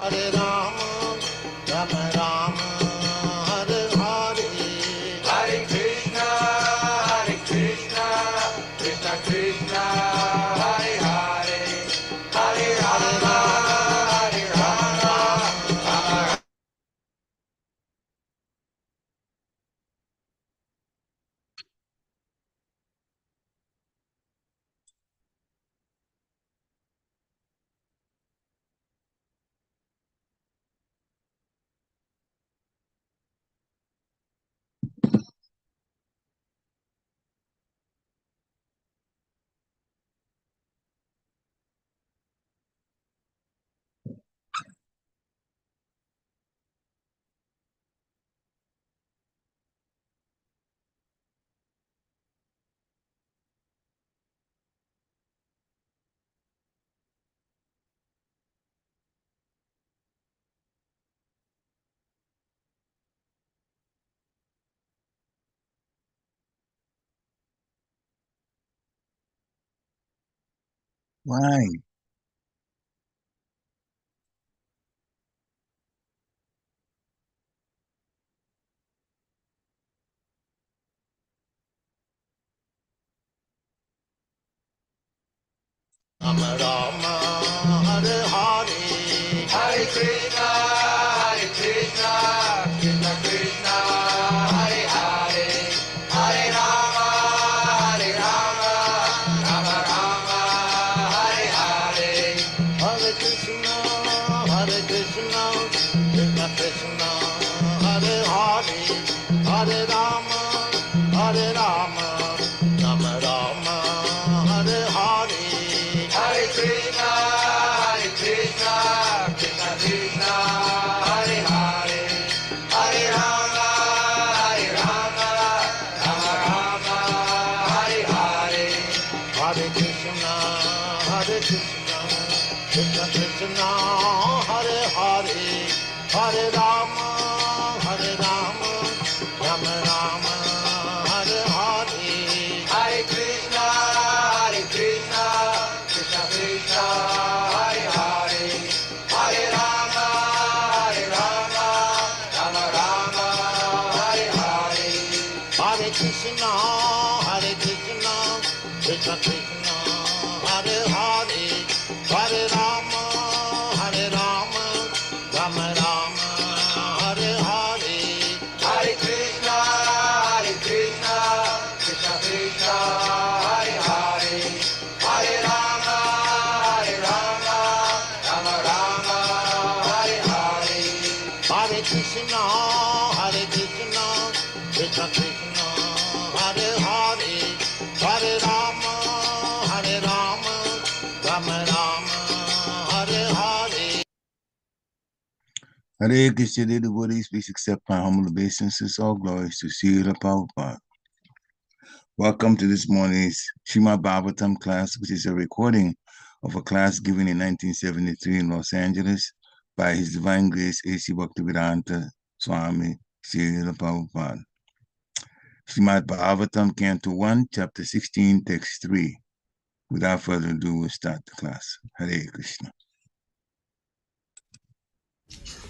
Hare Rama, Rama Rama, Hare Hare, Hare Krishna, Krishna Krishna, Hare Hare, Hare Rama, Hare Rama, Rama. Why? Rama Rama, Hare Hare, Hare Krishna, Krishna Krishna, Hare Hare, Hare Rama, Rama Rama, Hare Hare, Hare Krishna, Krishna Krishna, Hare Hare, Hare Rama, Rama Rama, Hare Hare. Hare Krishna, Krishna Krishna, Hare Hare, Hare Rama, Rama Rama, Hare Hare, Hare Krishna, Krishna Krishna, Hare Hare, Hare Rama, Rama Rama, Hare Hare, Hare Krishna, Krishna Krishna, Hare Hare, Hare Rama, Rama Rama, Hare Hare, Hare Krishna, Krishna Krishna, Hare Hare, Hare Rama, Rama Rama, Hare Hare, Hare Krishna, Krishna Krishna, Hare Hare, Hare Rama, Rama Rama, Hare Hare, Hare Krishna, Krishna Krishna, Hare Hare, Hare Rama, Rama Rama, Hare Hare. Hare Krishna, dear devotees, please accept my humble obeisances. All glories to Srila Prabhupada. Welcome to this morning's Srimad Bhagavatam class, which is a recording of a class given in 1973 in Los Angeles by His Divine Grace A.C. Bhaktivedanta Swami Srila Prabhupada. Srimad Bhagavatam, Canto 1, Chapter 16, Text 3. Without further ado, we'll start the class. Hare Krishna.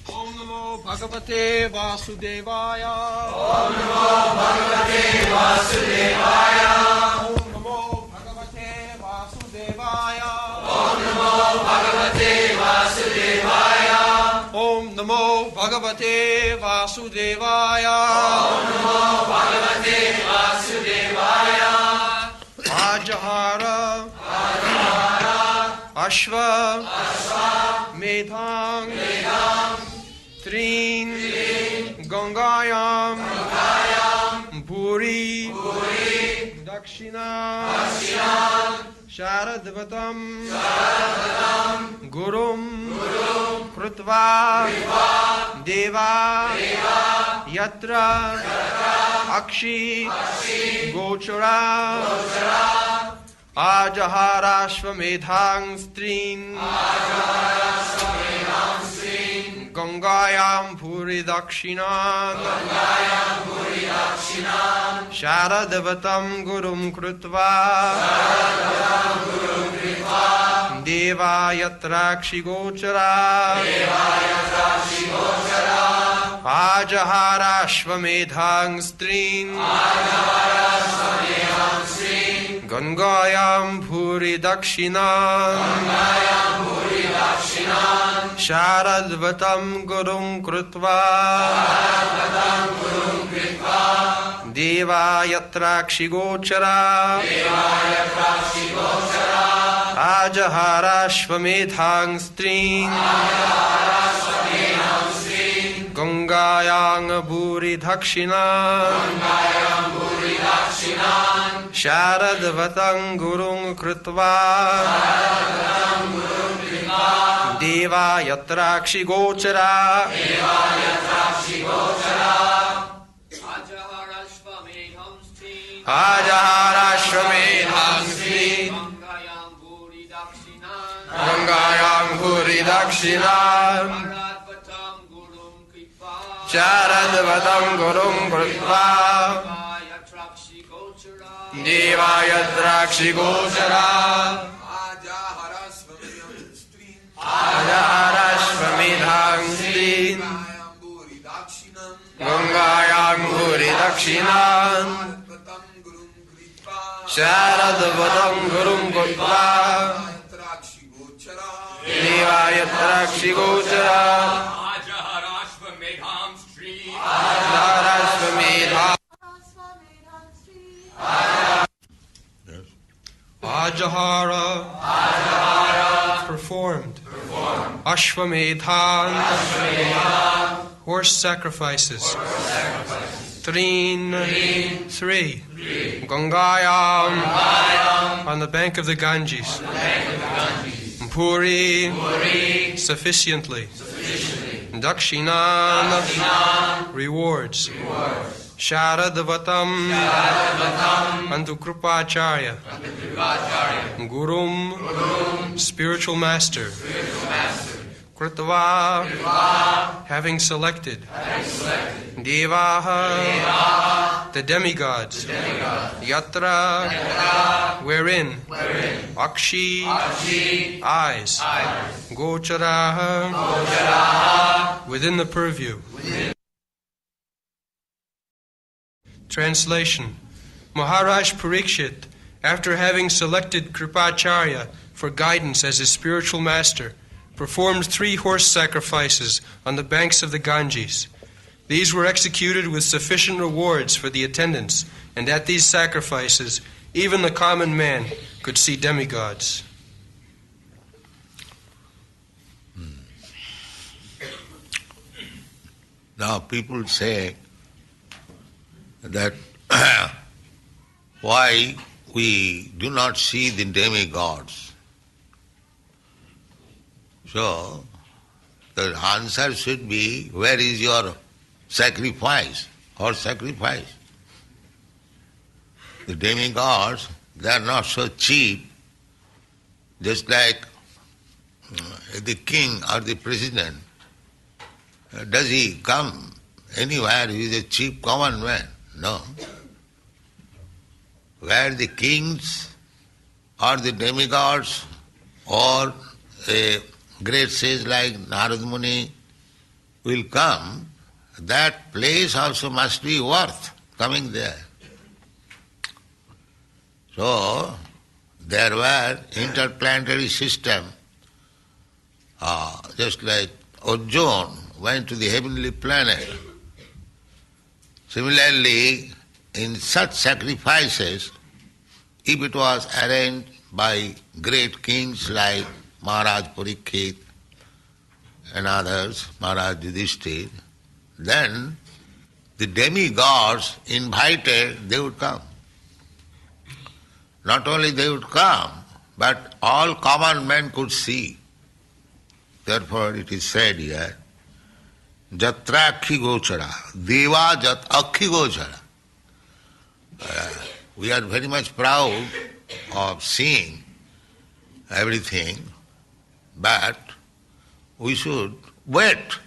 Om Namo Bhagavate Vasudevaya. Om Namo Bhagavate Vasudevaya. Om Namo Bhagavate Vasudevaya. Om Namo Bhagavate Vasudevaya. Om Namo Bhagavate Vasudevaya. Om Namo Bhagavate Vasudevaya. ājahārāśva-medhāṁs trīn gaṅgāyāṁ bhūri-dakṣiṇān śāradvataṁ guruṁ kṛtvā devā yatrākṣi-gocarāḥ ājahārāśva-medhāṁs trīn gaṅgāyāṁ bhūri-dakṣiṇān śāradvataṁ guruṁ kṛtvā devā devā yatrākṣi-gocarāḥ ājahārāśva-medhāṁs trīn gaṅgāyāṁ bhūri-dakṣiṇān śāradvataṁ guruṁ kṛtvā devā yatrākṣi-gocarāḥ ājahārāśva-medhāṁs trīn gaṅgāyāṁ bhūri-dakṣiṇān śāradvataṁ guruṁ kṛtvā devā yatrākṣi-gocarāḥ ājahārāśva-medhāṁs gaṅgāyāṁ bhūri-dakṣiṇān śāradvataṁ guruṁ kṛtvā devā yatrākṣi-gocarāḥ ājahārāśva-medhāṁs gaṅgāyāṁ bhūri-dakṣiṇān śāradvataṁ guruṁ kṛtvā devā yatrākṣi-gocarāḥ ājahārāśva-medhāṁs ājahāra performed. Ashva-medhāṁ horse sacrifices. Trīn 3 gaṅgāyāṁ on the bank of the Ganges. Bhūri sufficiently. Dakṣiṇān rewards. Śāradvataṁ unto Kṛpācārya. Guruṁ spiritual master. Kṛtvā having selected. Devā the demigods. Yatra wherein. Akshi eyes. Gocarāḥ within the purview. Translation. Mahārāja Parīkṣit, after having selected Kṛpācārya for guidance as his spiritual master, performed 3 horse sacrifices on the banks of the Ganges. These were executed with sufficient rewards for the attendants, and at these sacrifices, even the common man could see demigods. Now people say that why we do not see the demigods. So the answer should be, where is your sacrifice or sacrifice? The demigods, they are not so cheap, just like the king or the president. Does he come anywhere? He is a cheap common man. No. Where the kings or the demigods or a great sage like Narad Muni will come, that place also must be worth coming there. So, there were interplanetary system, just like Arjuna went to the heavenly planet. Similarly, in such sacrifices, if it was arranged by great kings like Mahārāja Parīkṣit and others, Mahārāja Yudhishthira, then the demigods invited, they would come. Not only they would come, but all common men could see. Therefore it is said here, yatrākṣi-gocarāḥ, devā yatrākṣi-gocarāḥ. We are very much proud of seeing everything, but we should wait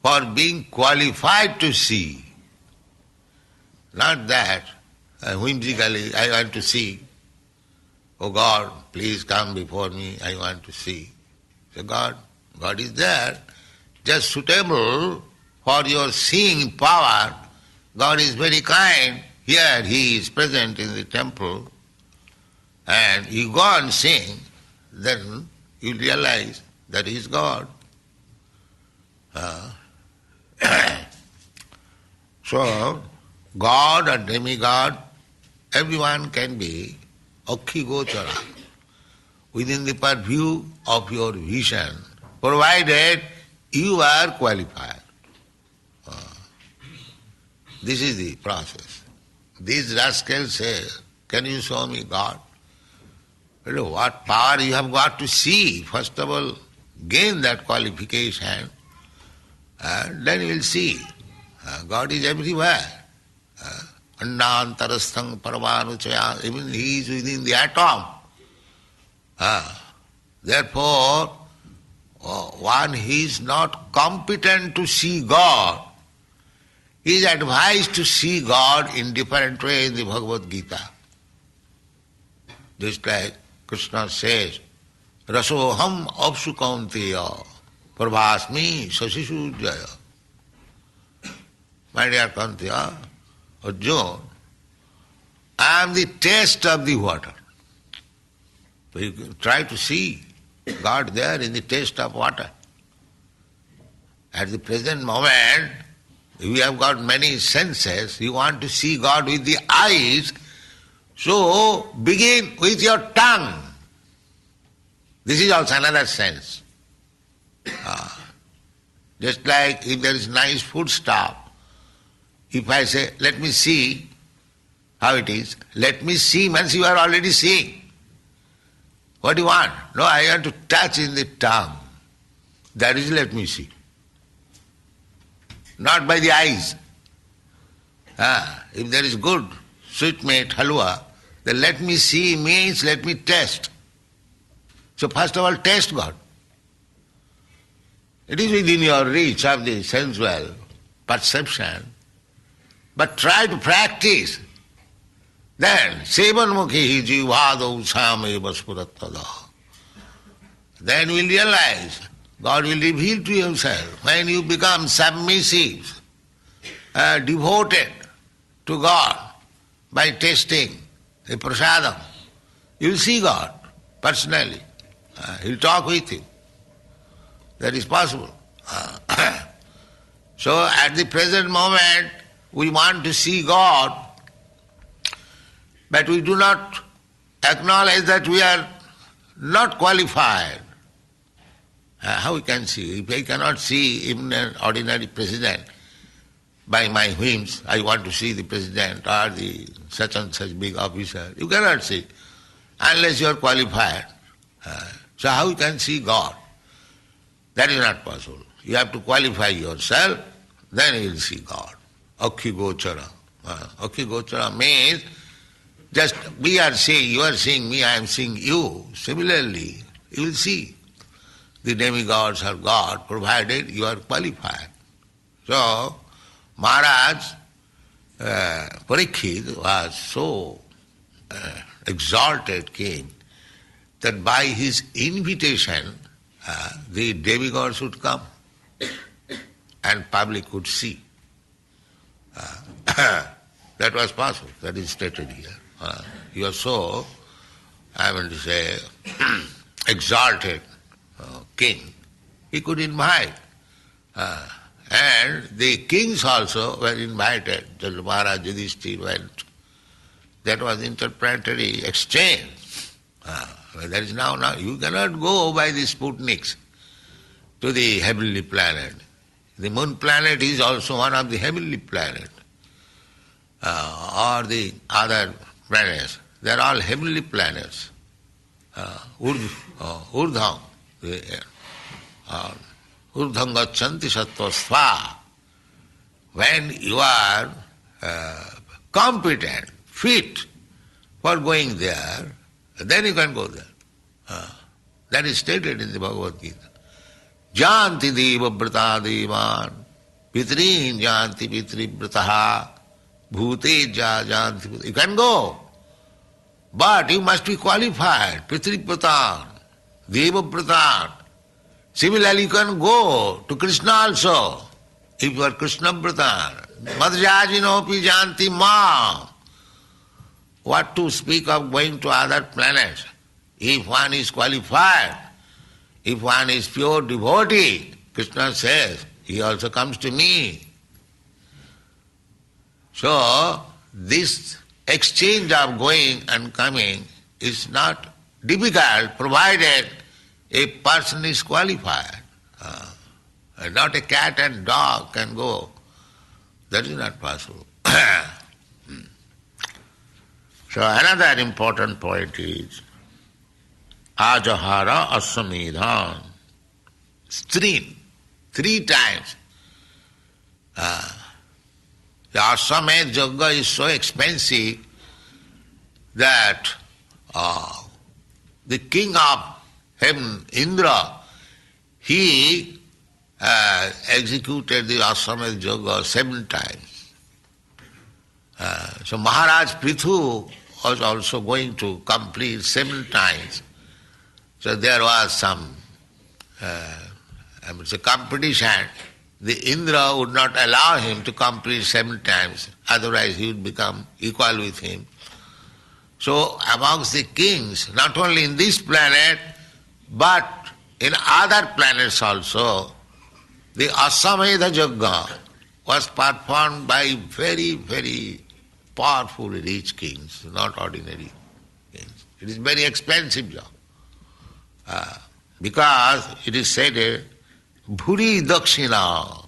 for being qualified to see. Not that whimsically I want to see. "Oh God, please come before me, I want to see." So God is there, just suitable for your seeing power. God is very kind. Here He is present in the temple, and you go and sing, then you realize that He is God. So, God or demigod, everyone can be ājahārāśva-medhāṁs, within the purview of your vision, provided you are qualified. This is the process. These rascals say, "Can you show me God?" What power you have got to see? First of all, gain that qualification, and then you will see. God is everywhere. Annāntarasthang paramanuchaya, even He is within the atom. Therefore, one who is not competent to see God, he is advised to see God in different ways in the Bhagavad Gita. Just like Krishna says, "Rasoham apsu kaunteya prabhasmi sasishu jaya." My dear Kaunteya, Arjuna, I am the taste of the water. So you can try to see God there in the taste of water. At the present moment, we have got many senses. You want to see God with the eyes, so begin with your tongue. This is also another sense. Just like if there is nice food stuff, if I say, "Let me see how it is," let me see means you are already seeing. What do you want? No, I want to touch in the tongue. That is, let me see. Not by the eyes. If there is good sweetmeat, halwa, then let me see means let me taste. So first of all, taste God. It is within your reach of the sensual perception, but try to practice. Then, sevanmukhi jivādau sameva spurattada. Then you will realize, God will reveal to Himself. When you become submissive, devoted to God by tasting the prasadam, you will see God personally. He will talk with you. That is possible. So at the present moment, we want to see God, but we do not acknowledge that we are not qualified. How we can see? If I cannot see even an ordinary president by my whims, I want to see the president or the such and such big officer, you cannot see unless you are qualified. So how you can see God? That is not possible. You have to qualify yourself, then you will see God. Ājahārāśva-medhāṁs. Ājahārāśva-medhāṁs means just we are seeing, you are seeing me, I am seeing you. Similarly, you will see the demigods or God, provided you are qualified. So, Mahārāja Parīkṣit was so exalted king that by his invitation the demigods would come and public would see. That was possible, that is stated here. You are so, I want to say, exalted king, he could invite. And the kings also were invited. The Mahārāja Yudhishthira went. That was interplanetary exchange. That is now, you cannot go by the Sputniks to the heavenly planet. The moon planet is also one of the heavenly planets. Or the other planets. They are all heavenly planets. Urdham. Urdham gacchanti sattvasva. When you are competent, fit for going there, then you can go there. That is stated in the Bhagavad Gita. Janti deva brata devan, pitrin janti pitri brataha, bhute ja janti. You can go. But you must be qualified, Pitri-Pratan, Deva-Pratan. Similarly, you can go to Krishna also, if you are Krishna-Pratan. Madhyajinopi janti ma. What to speak of going to other planets? If one is qualified, if one is pure devotee, Krishna says, he also comes to me. So, this exchange of going and coming is not difficult, provided a person is qualified. Not a cat and dog can go. That is not possible. So another important point is ājahārāśva-medhāṁs. Trīn, 3 times. The Ashwamedh Yajna is so expensive that the king of heaven, Indra, he executed the Ashwamedh Yajna 7 times. So Mahārāja Prithu was also going to complete 7 times. So there was some competition. The Indra would not allow him to complete 7 times, otherwise he would become equal with him. So amongst the kings, not only in this planet, but in other planets also, the Ashwamedha Yajna was performed by very, very powerful rich kings, not ordinary kings. It is very expensive job. Because it is said, bhūri-dakṣiṇān,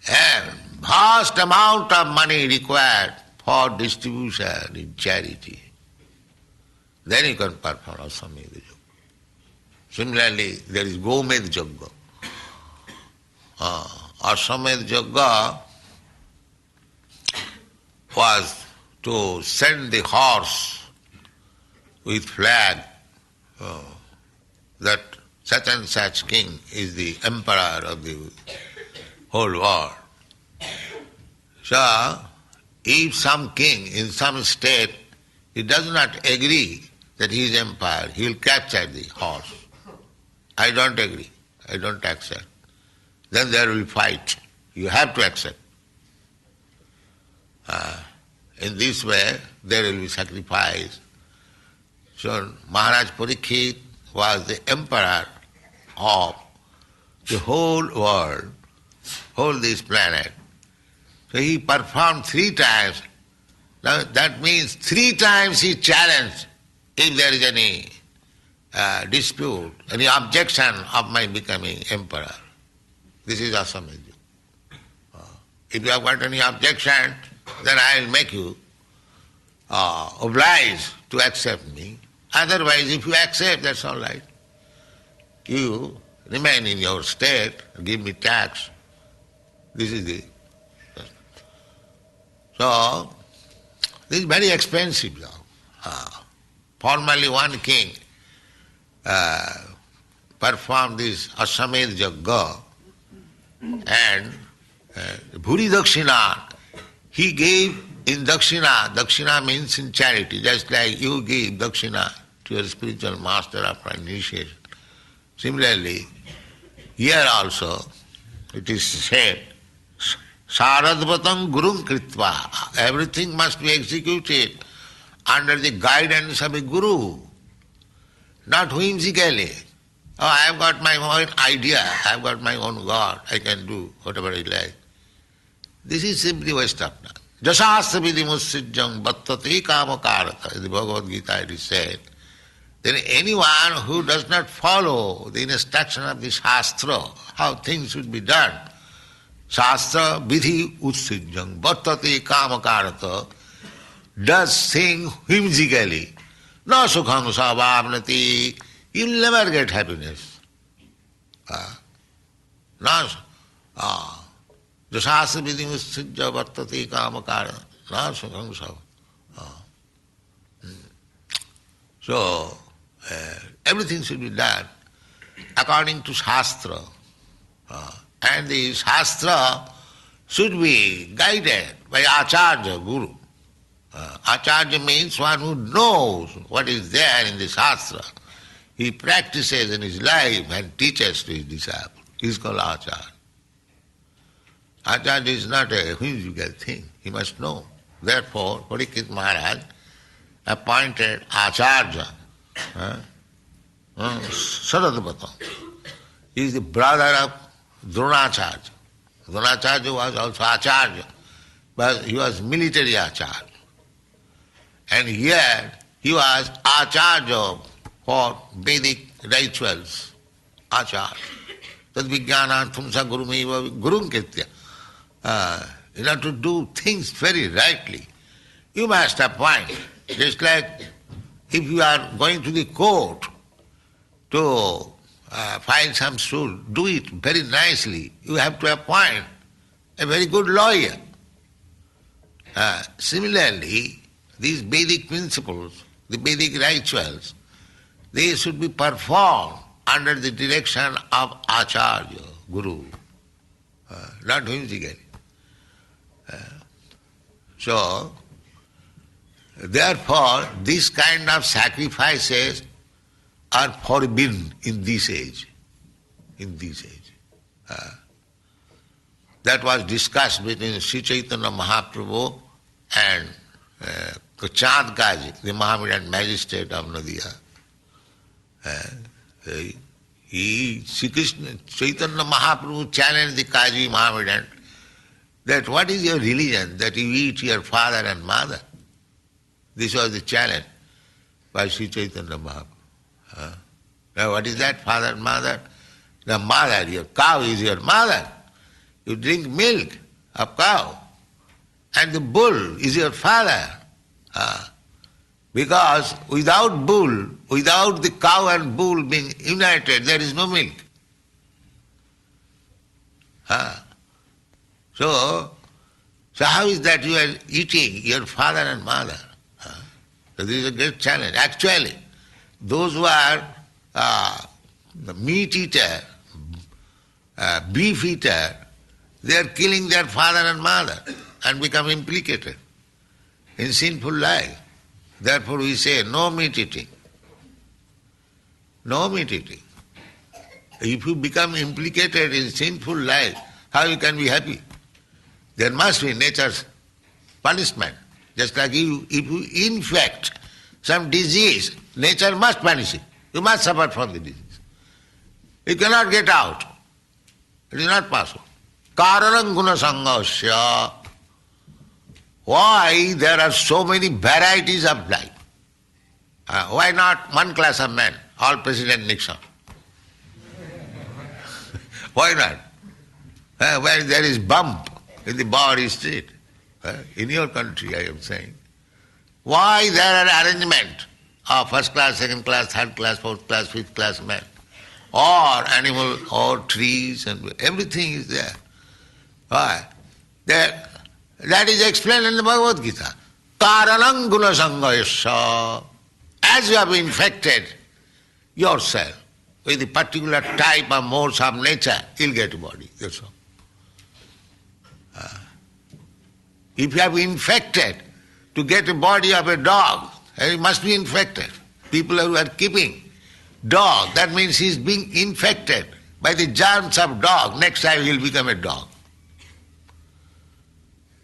and vast amount of money required for distribution in charity. Then you can perform Ashwamedha Yajna. Similarly, there is Gomedha Yajna. Ashwamedha Yajna was to send the horse with flag that such and such king is the emperor of the whole world. So, if some king in some state, he does not agree that he is empire, he will capture the horse. I don't agree, I don't accept. Then there will be fight. You have to accept. In this way, there will be sacrifice. So, Mahārāja Parīkṣit was the emperor of the whole world, whole this planet. So he performed 3 times. Now that means 3 times he challenged if there is any dispute, any objection of my becoming emperor. This is Ashwamedha Yajna. If you have got any objection, then I will make you obliged to accept me. Otherwise, if you accept, that's all right. You remain in your state, give me tax. This is the... So, this is very expensive job. Formerly one king performed this Ashwamedha Yajna and bhūri-dakṣiṇān, he gave in dakṣiṇā. Dakṣiṇā means in charity, just like you give dakṣiṇā to your spiritual master after initiation. Similarly, here also it is said, śāradvataṁ guruṁ kṛtvā. Everything must be executed under the guidance of a guru, not whimsically. Oh, I have got my own idea, I have got my own God, I can do whatever I like. This is simply waste of time. Jasāstra-vidhi-mussijjaṁ vattate kāma-kārata. In the Bhagavad Gita it is said, then anyone who does not follow the instruction of the Shastra, how things should be done, Shastra vidhi ussijjaṁ vattate kāma-kārata, does things whimsically, no sukham savāvnati, you will never get happiness. Jasāstra-vidhi ussijjaṁ vattate kāma-kārata, no sukham savāvnati. So, everything should be done according to Shastra. And the Shastra should be guided by Acharya, Guru. Acharya means one who knows what is there in the Shastra. He practices in his life and teaches to his disciples. He is called Acharya. Acharya is not a whimsical thing. He must know. Therefore, Parīkṣit Mahārāja appointed Acharya, śāradvataṁ. He is the brother of Dronacharya. Dronacharya was also Acharya, but he was military Acharya. And here he was Acharya for Vedic rituals. Acharya. Tad-vijñānāṁ tumsa guruṁ kṛtvā. In order to do things very rightly, you must appoint. Just like if you are going to the court to file some suit, do it very nicely. You have to appoint a very good lawyer. Similarly, these Vedic principles, the Vedic rituals, they should be performed under the direction of Acharya, Guru, not whimsically. So, therefore, this kind of sacrifices are forbidden in this age. In this age. That was discussed between Sri Chaitanya Mahaprabhu and Kaji, the Mohammedan magistrate of Nadia. Sri Krishna, Chaitanya Mahaprabhu challenged the Kaji Mohammedan that what is your religion, that you eat your father and mother? This was the challenge by Sri Chaitanya Mahaprabhu. Now what is that, father and mother? The mother, your cow is your mother. You drink milk of cow. And the bull is your father. Because without bull, without the cow and bull being united, there is no milk. So how is that you are eating your father and mother? So this is a great challenge. Actually, those who are the meat eater, beef eater, they are killing their father and mother and become implicated in sinful life. Therefore we say no meat eating. No meat eating. If you become implicated in sinful life, how you can be happy? There must be nature's punishment. Just like if you infect some disease, nature must punish you. You must suffer from the disease. You cannot get out. It is not possible. Kāranam guna saṅgāsya. Why there are so many varieties of life? Why not one class of men, all President Nixon? Why not? Where there is bump in the Bowery Street. In your country, I am saying. Why there are arrangement of first class, second class, third class, fourth class, fifth class men? Or animal, or trees, and everything is there. Why? That is explained in the Bhagavad Gita. Kāranam guna saṅgāsya. As you have infected yourself with a particular type of modes of nature, you'll get a body. That's all. If you have infected to get a body of a dog, he must be infected. People who are keeping dog, that means he is being infected by the germs of dog. Next time he will become a dog.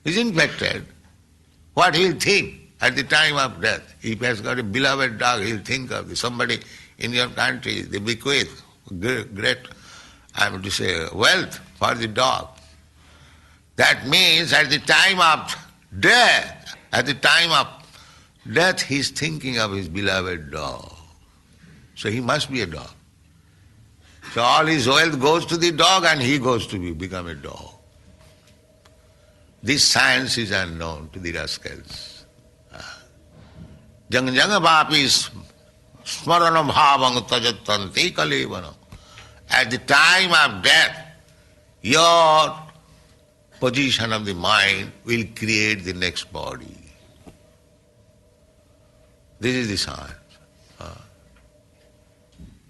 He is infected. What he will think at the time of death? If he has got a beloved dog, he will think of somebody in your country, they bequeath great, I would say, wealth for the dog. That means at the time of death, he is thinking of his beloved dog. So he must be a dog. So all his wealth goes to the dog and he goes to become a dog. This science is unknown to the rascals. Jang jang vapi smaranam bhāvaṁ tajattanti kalevanam. At the time of death, your position of the mind will create the next body. This is the science.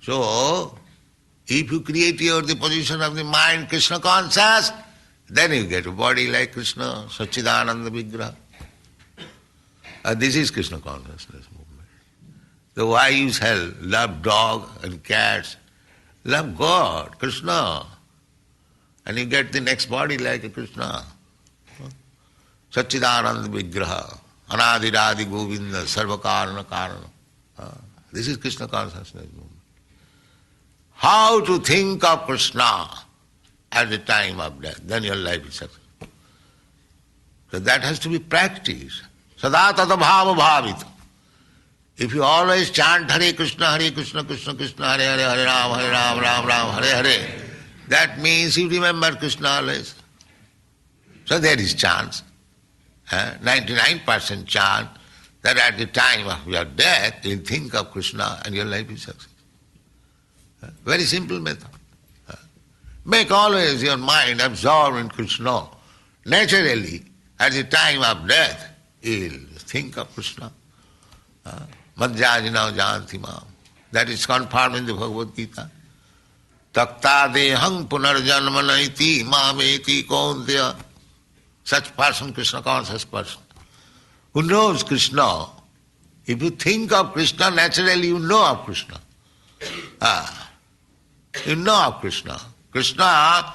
So, if you create the position of the mind Krishna conscious, then you get a body like Krishna, Satchidananda Vigraha. This is Krishna consciousness movement. So why you shall love dog and cats? Love God, Krishna. And you get the next body like a Krishna. Satchidananda Vigraha, Anadiradi Govinda, Sarvakarana Karana. This is Krishna consciousness movement. How to think of Krishna at the time of death, then your life is successful. So that has to be practiced. Sada tata bhava bhavita. If you always chant Hare Krishna, Krishna Krishna, Hare Hare, Hare Ram, Ram Ram, Hare Hare, that means you remember Krishna always. So there is chance, 99% chance that at the time of your death you'll think of Krishna and your life is successful. Very simple method. Make always your mind absorbed in Krishna. Naturally, at the time of death, you'll think of Krishna. Madhyajina janti mam. That is confirmed in the Bhagavad Gita. Takta dehang punarjanmanaiti mameti kaunteya. Such person, Krishna conscious person, who knows Krishna. If you think of Krishna, naturally you know of Krishna. You know of Krishna. Krishna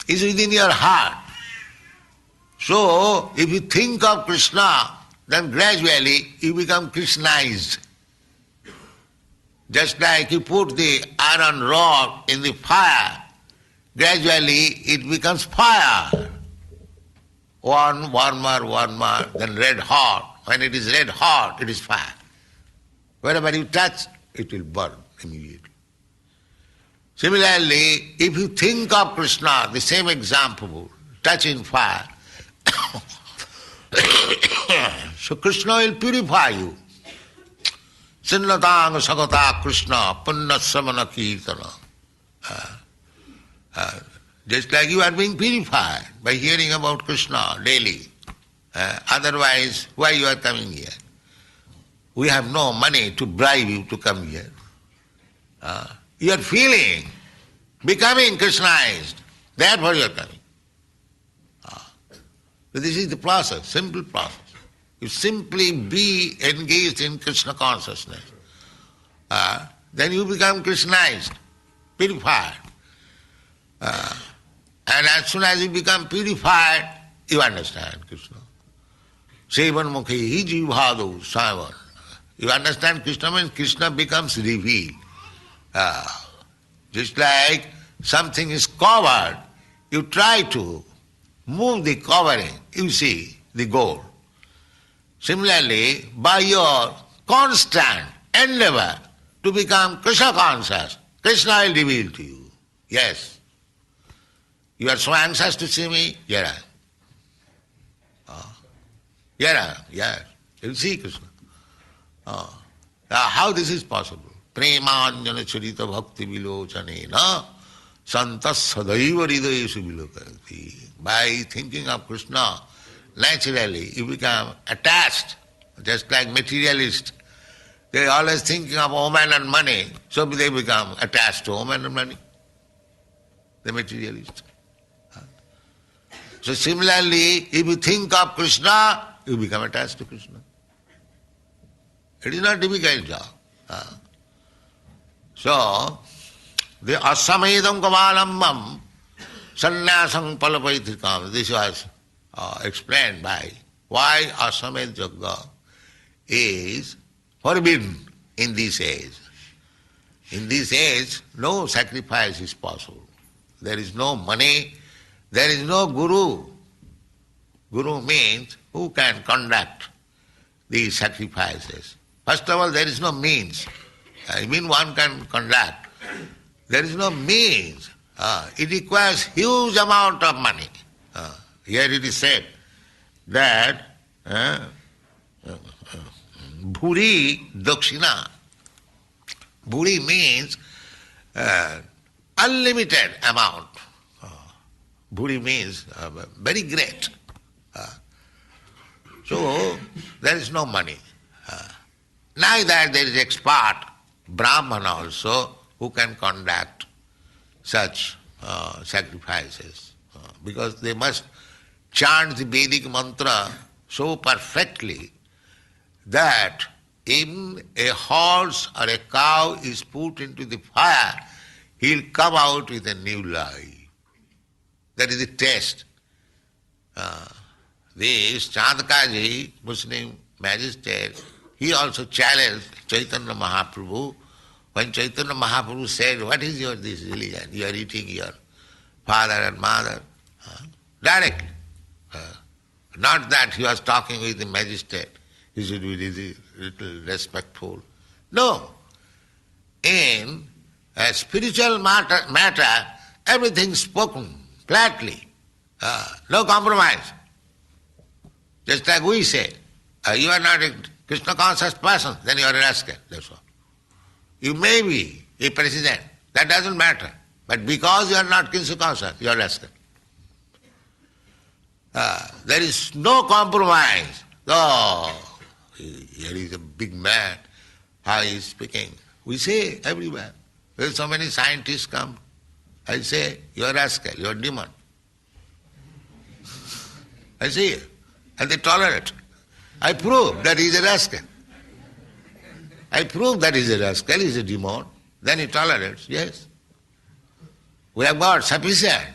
is within your heart. So, if you think of Krishna, then gradually you become Krishnized. Just like you put the iron rod in the fire, gradually it becomes fire. Warmer, then red hot. When it is red hot, it is fire. Wherever you touch, it will burn immediately. Similarly, if you think of Krishna, the same example, touching fire, so Krishna will purify you. Sinnatang sagata Krishna punnassamana kirtana. Just like you are being purified by hearing about Krishna daily. Otherwise, why you are coming here? We have no money to bribe you to come here. You are feeling, becoming Krishnized. Therefore you are coming. So this is the process, simple process. You simply be engaged in Krishna consciousness. Then you become Krishnized, purified. And as soon as you become purified, you understand Krishna. Sevan mukhi hi jivhado savan. You understand Krishna means Krishna becomes revealed. Just like something is covered, you try to move the covering, you see the goal. Similarly, by your constant endeavor to become Krishna conscious, Krishna will reveal to you. Yes. You are so anxious to see me? Here I am. Here I am, yes. You will see Krishna. How this is possible? Premanjana charita bhakti vilochanena santas sadaiva hridayeshu vilokati. By thinking of Krishna, naturally you become attached, just like materialists. They are always thinking of woman and money, so they become attached to woman and money. The materialists. So similarly, if you think of Krishna, you become attached to Krishna. It is not a difficult job. So, the asamedam kavalambam sannyasam palapaitrikam. This was explained by why asamed yoga is forbidden in this age. In this age, no sacrifice is possible. There is no money, there is no guru. Guru means who can conduct these sacrifices. First of all, there is no means. I mean one can conduct. There is no means. It requires huge amount of money. Here it is said that bhūri-dakṣiṇān. Bhūri means unlimited amount. Bhūri means very great. So there is no money. Neither there is expert Brahman also who can conduct such sacrifices, because they must chant the Vedic mantra so perfectly that if a horse or a cow is put into the fire, he'll come out with a new life. That is the test. This Chandakaji, Muslim magistrate, he also challenged Chaitanya Mahaprabhu. When Chaitanya Mahaprabhu said, "What is your this religion? You are eating your father and mother." Directly. Not that he was talking with the magistrate. He should be little respectful. No. In a spiritual matter, everything spoken flatly. No compromise. Just like we say, you are not a Krishna conscious person, then you are a rascal. That's all. You may be a president, that doesn't matter. But because you are not Krishna conscious, you are a rascal. There is no compromise. Oh, here is a big man, how he is speaking. We say everywhere. There are so many scientists come. I say, you are a rascal, you are a demon. I see, and they tolerate. I prove that he is a rascal. I prove that he is a rascal, he is a demon. Then he tolerates, yes. We have got sufficient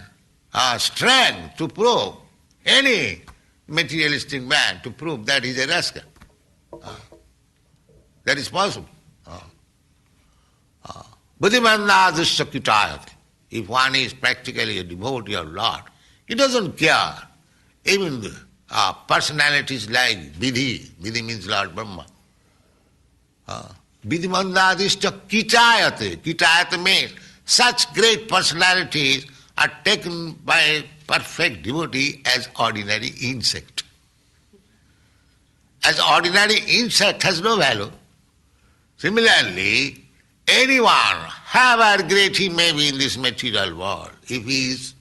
strength to prove any materialistic man to prove that he is a rascal. That is possible. Buddhimandādishya-kitājati. If one is practically a devotee of Lord, he doesn't care. Even personalities like Vidhi, Vidhi means Lord Brahma. Buddhimandādishya-kitājati. Kitājati means such great personalities are taken by a perfect devotee as ordinary insect. As ordinary insect has no value. Similarly, anyone, however great he may be in this material world, if he is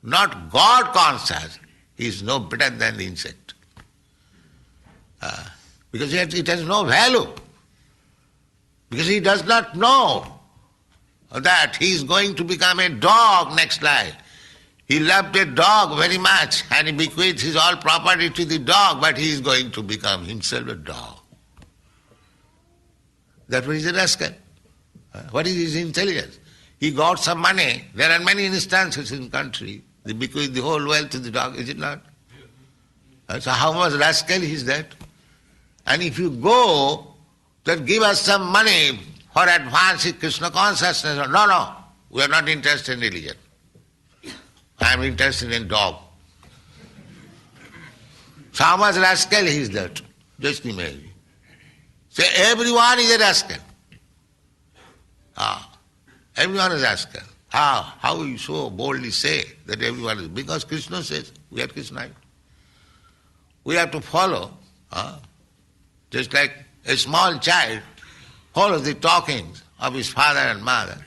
not God conscious, he is no better than the insect. Because it has no value. Because he does not know that he is going to become a dog next life. He loved a dog very much and he bequeathed his all property to the dog, but he is going to become himself a dog. That was a rascal. What is his intelligence? He got some money. There are many instances in country. They bequeath the whole wealth to the dog, is it not? So how much rascal is that? And if you go, then give us some money for advancing Krishna consciousness. No, we are not interested in religion. I am interested in dog. So how much rascal is that? Just imagine. Say everyone is a rascal. Everyone is a rascal. How you so boldly say that everyone is? Because Krishna says, we are Krishna. We have to follow. Just like a small child follows the talkings of his father and mother.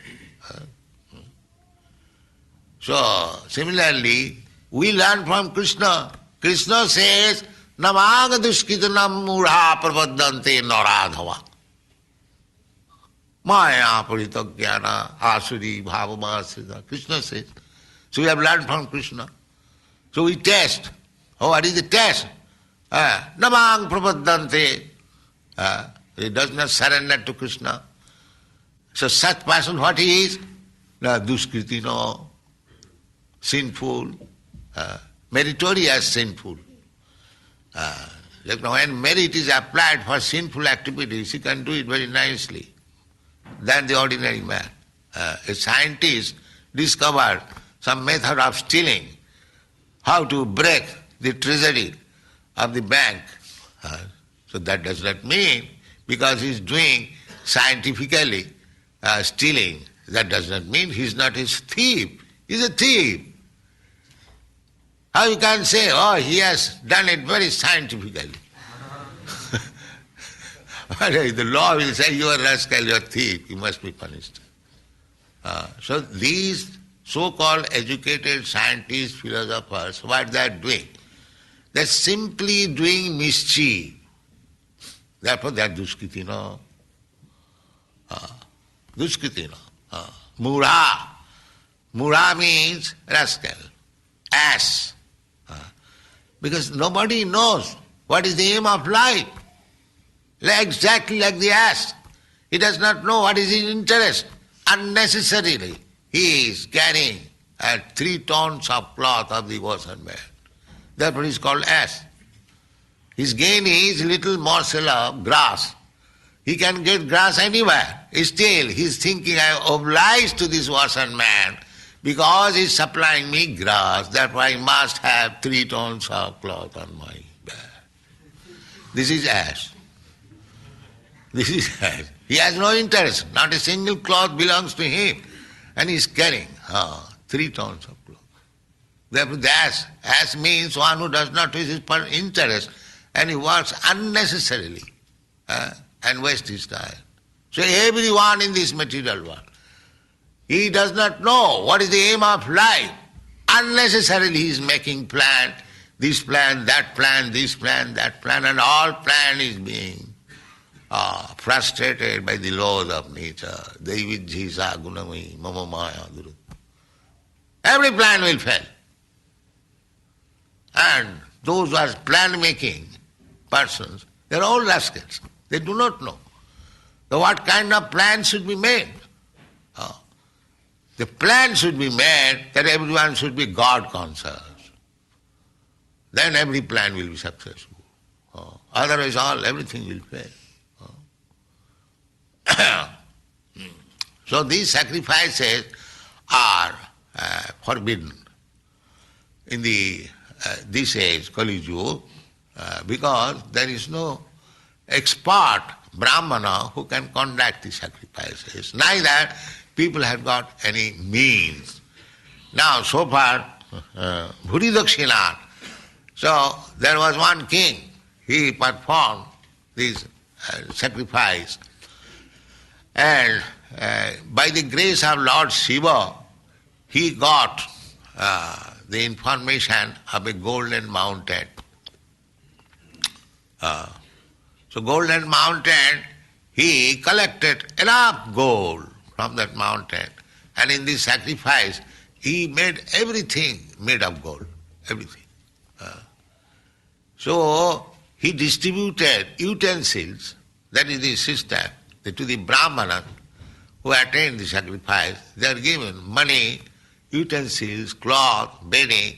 So, similarly, we learn from Krishna. Krishna says, Namāga duṣkitanam mūಢā prapaddante naradhava. Maya paritaggyāna āsuri bhāvamāsrita. Krishna says. So we have learned from Krishna. So we test. Oh, what is the test? Namāga prapaddante. He does not surrender to Krishna. So such person, what he is? Duṣkritino. Sinful, meritorious sinful. When merit is applied for sinful activities, he can do it very nicely than the ordinary man. A scientist discovered some method of stealing, how to break the treasury of the bank. So that does not mean, because he is doing scientifically stealing, that does not mean he is not a thief. He is a thief. How you can say, oh, he has done it very scientifically. The law will say, you are a rascal, you are a thief, you must be punished. So these so-called educated scientists, philosophers, what they are doing? They are simply doing mischief. Therefore they are duṣkritino. Duṣkritino. Mūಢā. Mūಢā means rascal, ass. Because nobody knows what is the aim of life. exactly like the ass. He does not know what is his interest. Unnecessarily, he is carrying 3 tons of cloth of the ocean man. Therefore he is called ass. His gain is little morsel of grass. He can get grass anywhere. Still, he is thinking, I am obliged to this ocean man because he is supplying me grass. Therefore I must have 3 tons of cloth on my back. This is ass. This is ass. He has no interest. Not a single cloth belongs to him. And he is carrying 3 tons of cloth. Therefore the ass means one who does not use his interest and he works unnecessarily and wastes his time. So everyone in this material world, he does not know what is the aim of life. Unnecessarily he is making plan, this plan, that plan, this plan, that plan, and all plan is being frustrated by the laws of nature. Devidjisa gunami mama maya duru. Every plan will fail. And those who are plan-making persons, they are all rascals. They do not know what kind of plan should be made. The plan should be made that everyone should be God conscious. Then every plan will be successful. Otherwise everything will fail. So these sacrifices are forbidden in this age, Kali Yuga, because there is no expert Brahmana who can conduct the sacrifices. Neither people have got any means. Now, so far, bhūri-dakṣiṇān. So there was one king, he performed this sacrifice, and by the grace of Lord Shiva, he got the information of a golden mountain. So golden mountain, he collected enough gold from that mountain, and in this sacrifice he made everything made of gold, everything. So he distributed utensils, that is the system, to the Brahmanas who attend the sacrifice. They are given money, utensils, cloth, bedding,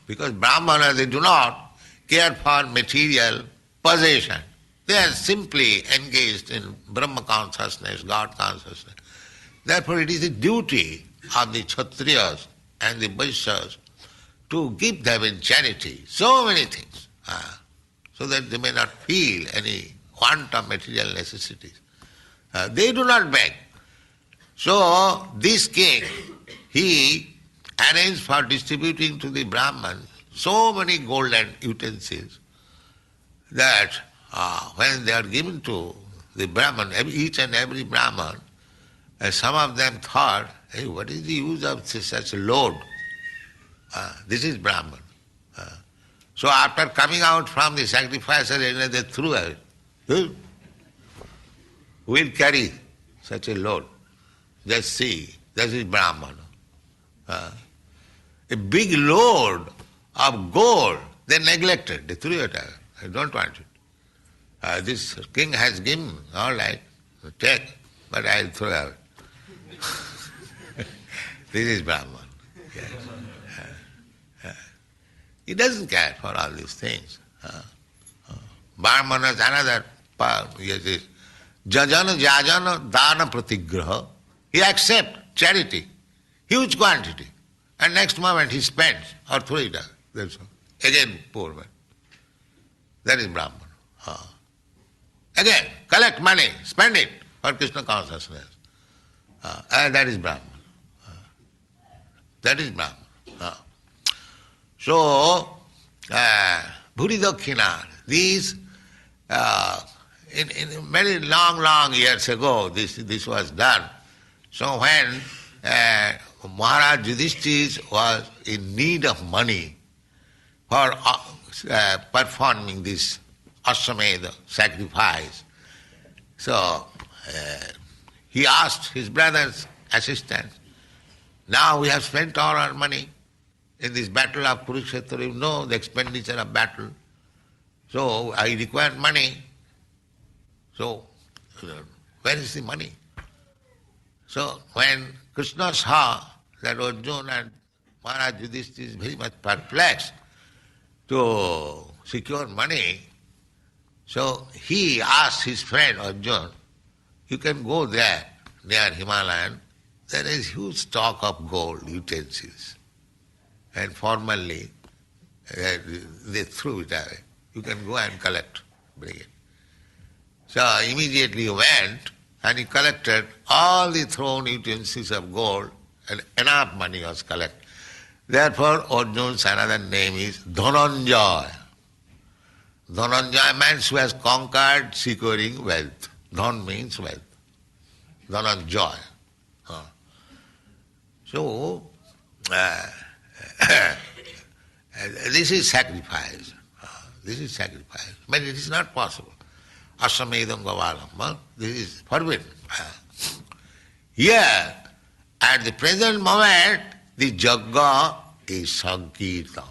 because Brahmanas, they do not care for material possession. They are simply engaged in Brahma consciousness, God consciousness. Therefore it is the duty of the Kshatriyas and the Vaishyas to give them in charity so many things, so that they may not feel any want of material necessities. They do not beg. So this king, he arranged for distributing to the Brahmans so many golden utensils that when they are given to the Brahman, each and every Brahman, some of them thought, hey, what is the use of such a load? This is Brahman. So after coming out from the sacrifice arena, they threw out, who will carry such a load? Just see, this is Brahman. A big load of gold, they neglected, they threw it out. I don't want it. This king has given, all right, take, but I'll throw out. This is Brahman. Yes. He doesn't care for all these things. Brahman has another power. Yes, is jajana jajana dana pratigraha. He accepts charity, huge quantity, and next moment he spends or throws it out. That's all. Again, poor man. That is Brahman. Again, collect money, spend it for Krishna consciousness. And that is Brahman. That is Brahman. So, bhūri-dakṣiṇān, these, in many long years ago, this was done. So when Mahārāja Yudhishthira was in need of money for performing this ājahārāśva-medhāṁs sacrifice, so he asked his brother's assistant, now we have spent all our money in this battle of Kurukshetra, you know the expenditure of battle. So I require money. So where is the money? So when Krishna saw that Arjuna and Mahārāja Yudhishthira is very much perplexed to secure money, so he asked his friend Arjuna, you can go there near Himalayan, there is huge stock of gold utensils. And formally they threw it away. You can go and collect, bring it. So immediately he went and he collected all the thrown utensils of gold, and enough money was collected. Therefore Arjuna's another name is Dhananjaya. Dhananjaya means who has conquered securing wealth. Dhan means wealth. Dhananjaya. So this is sacrifice. This is sacrifice. But it is not possible. Ājahārāśva-medhāṁs. This is forbidden. Here, at the present moment, the yajna is sankirtana.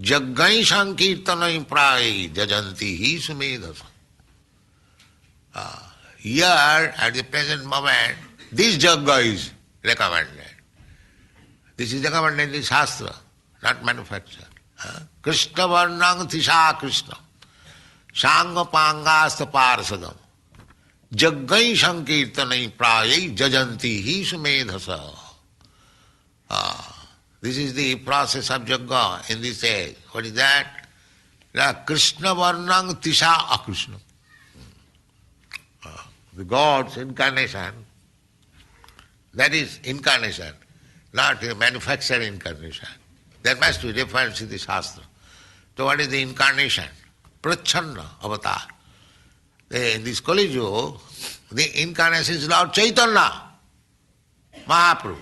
Yajnai sankirtanai prāyai jajanti sumedhasa. Here, at the present moment, this yajna is recommended. This is recommended in Shastra, not manufactured. Krishna varnang tisha Krishna. Sanga pangasta parsadam. Yajnai sankirtanai prāyai jajanti sumedhasa. This is the process of yajna in this age. What is that? Krishna varnang tisha akrishna. The God's incarnation, that is incarnation, not a manufactured incarnation. There must be reference in the Shastra. So what is the incarnation? Prachanna avatar. In this Kali Yuga, the incarnation is Lord Chaitanya, Mahaprabhu.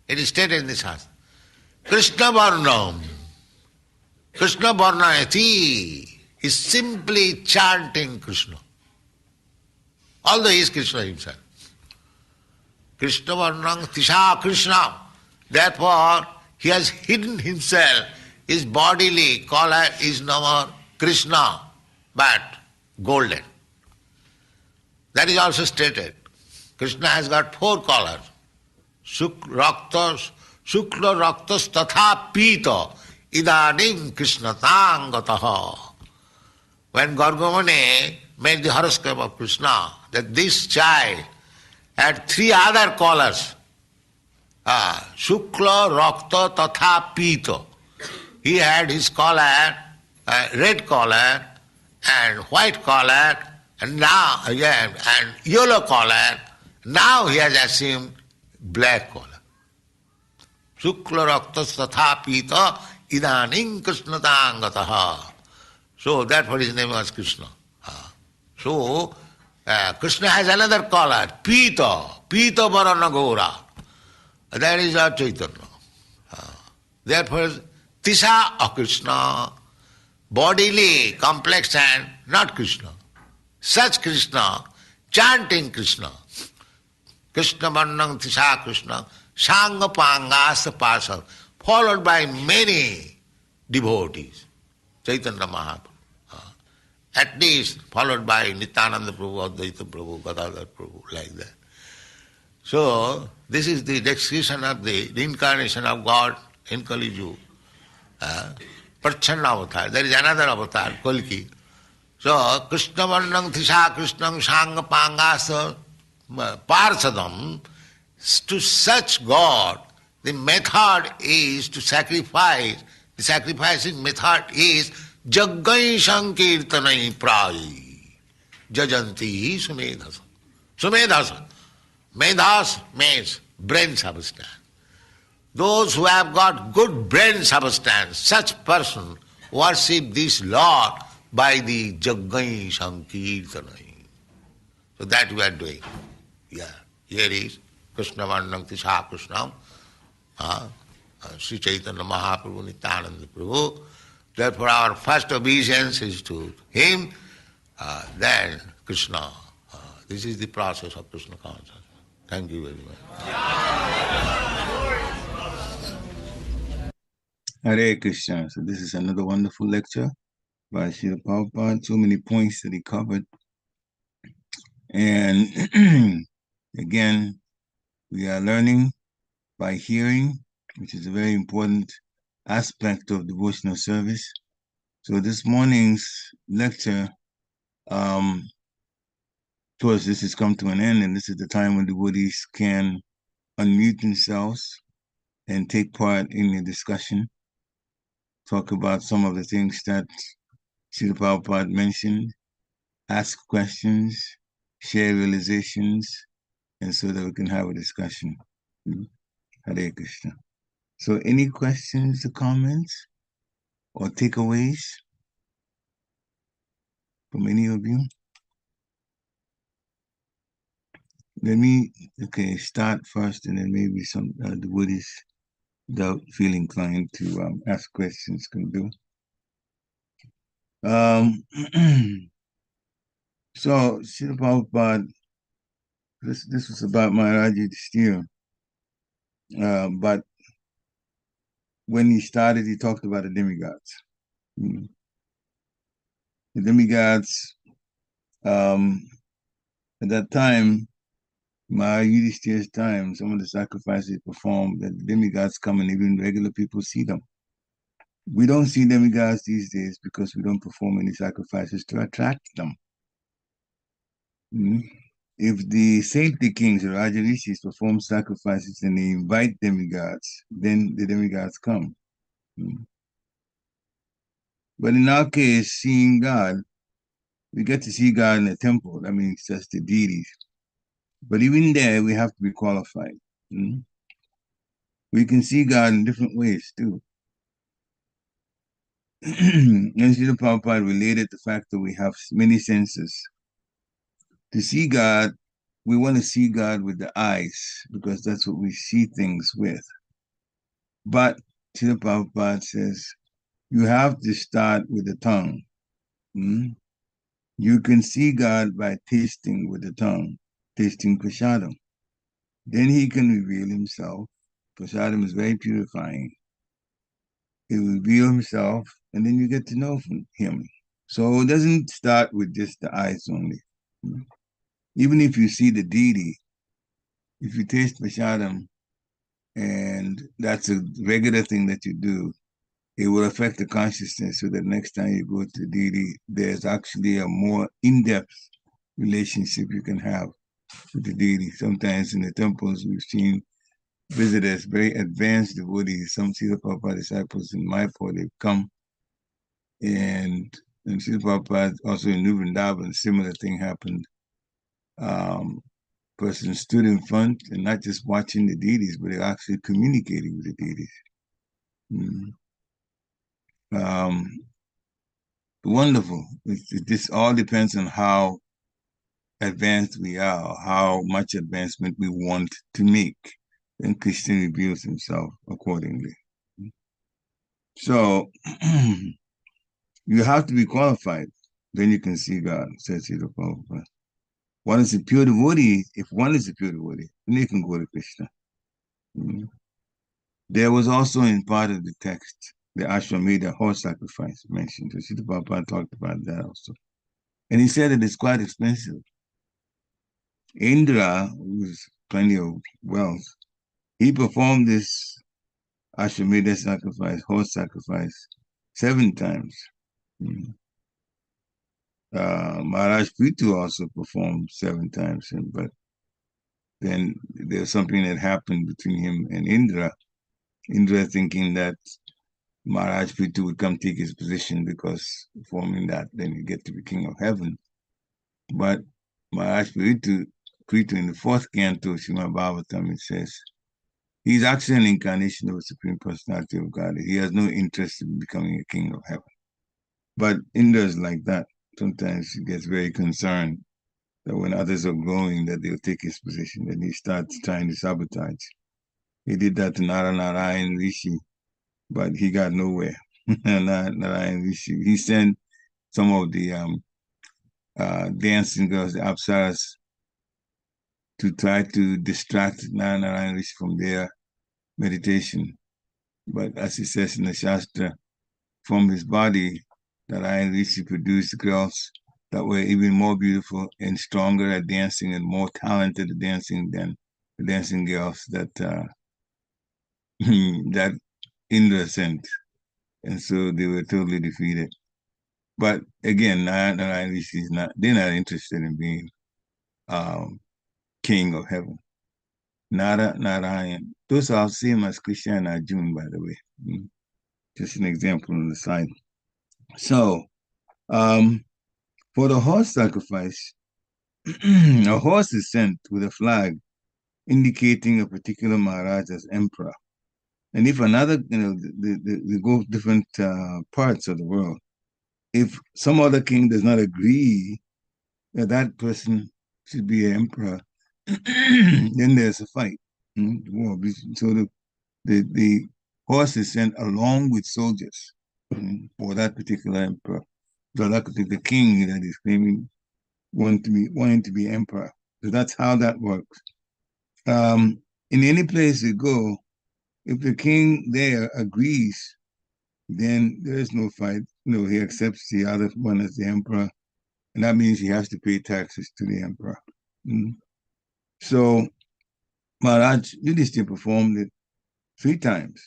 It is stated in the Shastra. Krishna Varnam. Krishna Varnayati is simply chanting Krishna. Although he is Krishna himself. Krishna Varnam Tisha Krishna. Therefore, he has hidden himself. His bodily color is no more Krishna, but golden. That is also stated. Krishna has got 4 colors. Shukla raktas tatha pita idanim krishnataṁ gataha. When Gargamuni made the horoscope of Krishna, that this child had 3 other colors. Shukla rakta tatha pita. He had his color, red color and white color, and now and yellow color. Now he has assumed black color. Shukla raktas tatha pita idanim krishnataṁ gataha. So therefore his name was Krishna. So Krishna has another color, pita varana gora. That is our Chaitanya. Therefore tisha akrishna, bodily complexion, not Krishna. Such Krishna, chanting Krishna. Krishna varnam tisha Krishna, sanga pangasta parsa, followed by many devotees. Chaitanya Mahaprabhu. At least followed by Nityananda Prabhu, Advaita Prabhu, Gadadhar Prabhu, like that. So this is the description of the incarnation of God in Kali Yuga. Prachanna avatar. There is another avatar, Kalki. So Krishna varnam tisha Krishnam sanga pangasa parsadam. To such God, the method is to sacrifice. The sacrificing method is Jaggai Sankirtanai Prāyi Jajanti Sumedhasa. Sumedhasa. Medhas means brain substance. Those who have got good brain substance, such person worship this Lord by the Jaggai Sankirtanai. So that we are doing. Yeah. Here is Krishna Varnam Tisha Krishnam, Sri Chaitanya Mahaprabhu, Nityananda Prabhu. Therefore our first obeisance is to him, then Krishna. This is the process of Krishna consciousness. Thank you very much. Hare Krishna. So this is another wonderful lecture by Srila Prabhupada. So many points that he covered. And again, we are learning by hearing, which is a very important aspect of devotional service. So this morning's lecture, towards this has come to an end, and this is the time when devotees can unmute themselves and take part in the discussion, talk about some of the things that Srila Prabhupada mentioned, ask questions, share realizations, and so that we can have a discussion. Hare Krishna. So any questions or comments or takeaways from any of you? Let me, start first, and then maybe some devotees, without feeling inclined to ask questions, can do. So, Srila Prabhupada, this was about Mahārāja Parīkṣit, but when he started, he talked about the demigods. The demigods, at that time, Mahārāja Parīkṣit's time, some of the sacrifices performed, that the demigods come and even regular people see them. We don't see demigods these days because we don't perform any sacrifices to attract them. If the saintly kings or Raja Rishis perform sacrifices and they invite demigods, then the demigods come. But in our case, seeing God, we get to see God in the temple. That means just the deities. But even there, we have to be qualified. We can see God in different ways too. And Srila Prabhupada related the fact that we have many senses. To see God, we want to see God with the eyes because that's what we see things with. But Srila Prabhupada says, you have to start with the tongue. You can see God by tasting with the tongue, tasting prasadam. Then he can reveal himself. Prasadam is very purifying. He will reveal himself, and then you get to know from him. So it doesn't start with just the eyes only. Even if you see the deity, if you taste prasadam, and that's a regular thing that you do, it will affect the consciousness so that next time you go to the deity, there's actually a more in-depth relationship you can have with the deity. Sometimes in the temples, we've seen visitors, very advanced devotees, some Srila Prabhupada disciples in Mayapur, they've come, and Srila Prabhupada, also in New Vrindavan, similar thing happened. Person stood in front and not just watching the deities, but they're actually communicating with the deities. Wonderful. This all depends on how advanced we are, how much advancement we want to make. Then Krishna reveals himself accordingly. So you have to be qualified, then you can see God, says Srila Prabhupada. One is a pure devotee. If one is a pure devotee, then they can go to Krishna. There was also in part of the text, the ājahārāśva-medhāṁs horse sacrifice mentioned. So Srila Prabhupada talked about that also. And he said that it's quite expensive. Indra, who's plenty of wealth, he performed this ājahārāśva-medhāṁs sacrifice, horse sacrifice, 7 times. Mahārāja Parīkṣit also performed 7 times, but then there's something that happened between him and Indra. Indra thinking that Mahārāja Parīkṣit would come take his position because performing that, then you get to be king of heaven. But Mahārāja Parīkṣit in the 4th canto of Śrīmad Bhāgavatam, it says, he's actually an incarnation of the Supreme Personality of God. He has no interest in becoming a king of heaven. But Indra is like that. Sometimes he gets very concerned that when others are growing, that they'll take his position, and he starts trying to sabotage. He did that to Narayan Rishi, but he got nowhere. Narayan Rishi, he sent some of the dancing girls, the apsaras, to try to distract Narayan Rishi from their meditation. But as it says in the Shastra, from his body, that Narayan Rishi produced girls that were even more beautiful and stronger at dancing and more talented at dancing than the dancing girls that that Indra sent. And so they were totally defeated. But again, Narayan Rishi is not, they're not interested in being king of heaven. Narayan. Those are same as Krishna and Arjuna, by the way. Just an example on the side. So, for the horse sacrifice, a horse is sent with a flag indicating a particular Mahārāja as emperor. And if another, they go different parts of the world. If some other king does not agree that that person should be an emperor, then there's a fight. So the horse is sent along with soldiers for that particular emperor. So that could be the king that is claiming wanting to be emperor. So that's how that works. In any place you go, if the king there agrees, then there is no fight. He accepts the other one as the emperor, and that means he has to pay taxes to the emperor. So Mahārāja Yudhishthira performed it 3 times,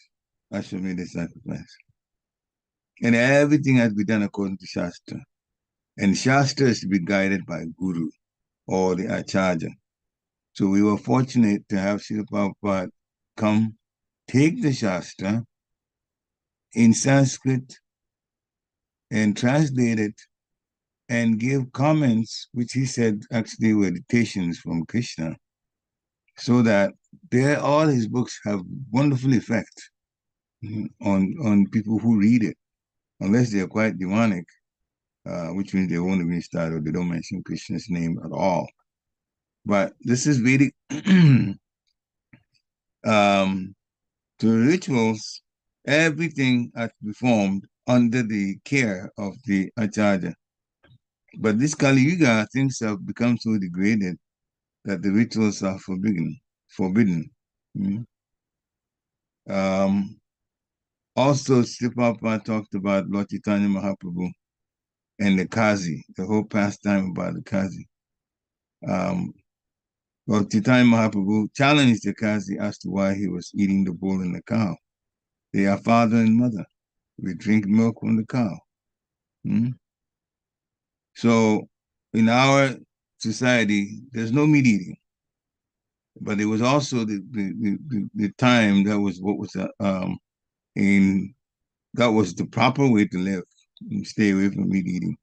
Ashwamedha sacrifice. And everything has to be done according to Shastra. And Shastra is to be guided by Guru or the Acharya. So we were fortunate to have Srila Prabhupada come take the Shastra in Sanskrit and translate it and give comments, which he said actually were dictations from Krishna, so that all his books have wonderful effect on people who read it, unless they're quite demonic, which means they won't even start or they don't mention Krishna's name at all. But this is Vedic. To rituals, everything has to be performed under the care of the Acharya. But this Kali Yuga, things have become so degraded that the rituals are forbidden. Also, Srila Prabhupada talked about Lord Chaitanya Mahaprabhu and the Kazi, the whole pastime about the Kazi. Lord Chaitanya Mahaprabhu challenged the Kazi as to why he was eating the bull and the cow. They are father and mother. We drink milk from the cow. So in our society, there's no meat eating. But it was also the time that was that was the proper way to live and stay away from meat eating.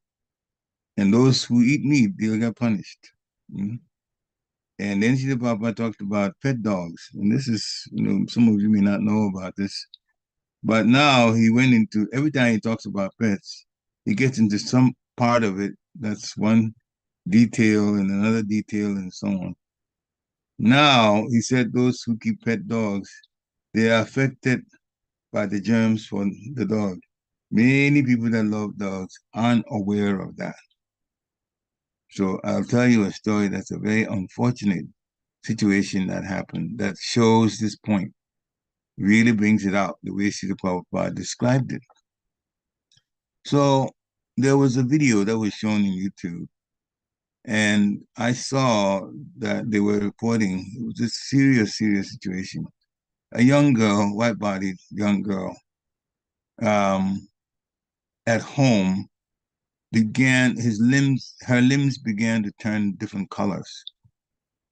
And those who eat meat, they'll get punished. And then Srila Prabhupada talked about pet dogs. And this is, some of you may not know about this. But now he went into, every time he talks about pets, he gets into some part of it that's one detail and another detail and so on. Now, he said those who keep pet dogs, they are affected by the germs for the dog. Many people that love dogs aren't aware of that. So I'll tell you a story that's a very unfortunate situation that happened that shows this point, really brings it out the way Srila Prabhupada described it. So there was a video that was shown in YouTube, and I saw that they were reporting it was a serious situation. A young girl, white-bodied young girl, at home her limbs began to turn different colors,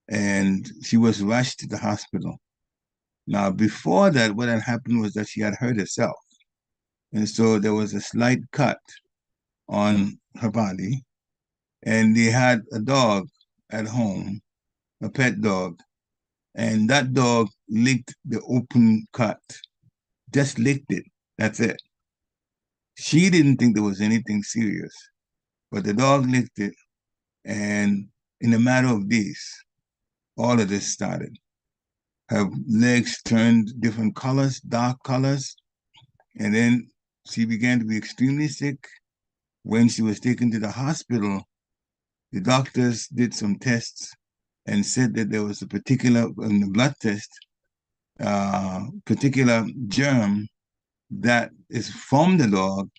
and she was rushed to the hospital. Now, before that, what had happened was that she had hurt herself, and so there was a slight cut on her body, and they had a dog at home, a pet dog, and that dog licked the open cut, just licked it, that's it. She didn't think there was anything serious, but the dog licked it, and in a matter of days, all of this started. Her legs turned different colors, dark colors, and then she began to be extremely sick. When she was taken to the hospital, the doctors did some tests and said that there was a particular, in the blood test, particular germ that is from the dog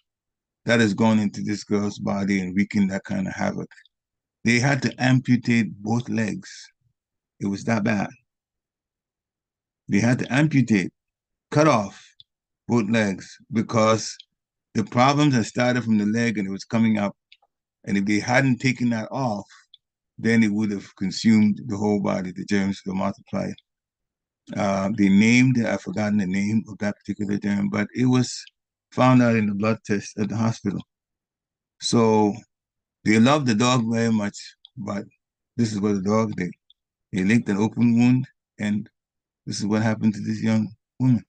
that has gone into this girl's body and wreaking that kind of havoc. They had to amputate both legs. It was that bad. They had to amputate, cut off both legs because the problems had started from the leg and it was coming up. And if they hadn't taken that off, then it would have consumed the whole body. The germs would have multiplied. They named, I've forgotten the name of that particular germ, but it was found out in the blood test at the hospital. So they loved the dog very much, but this is what the dog did. He licked an open wound, and this is what happened to this young woman.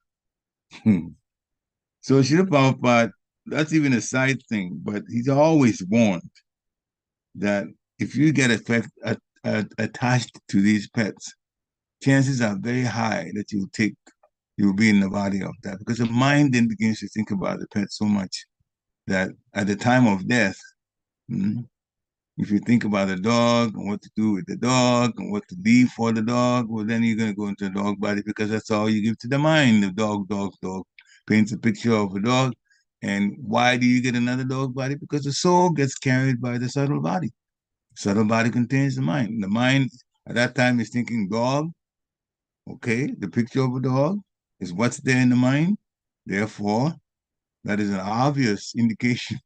So Srila Prabhupada, that's even a side thing, but he's always warned that if you get attached to these pets, chances are very high that you'll be in the body of that, because the mind then begins to think about the pet so much that at the time of death, if you think about the dog and what to do with the dog and what to leave for the dog, well, then you're going to go into the dog body, because that's all you give to the mind. The dog paints a picture of a dog. And why do you get another dog body? Because the soul gets carried by the subtle body. Subtle body contains the mind. The mind at that time is thinking dog. Okay, the picture of a dog is what's there in the mind. Therefore, that is an obvious indication.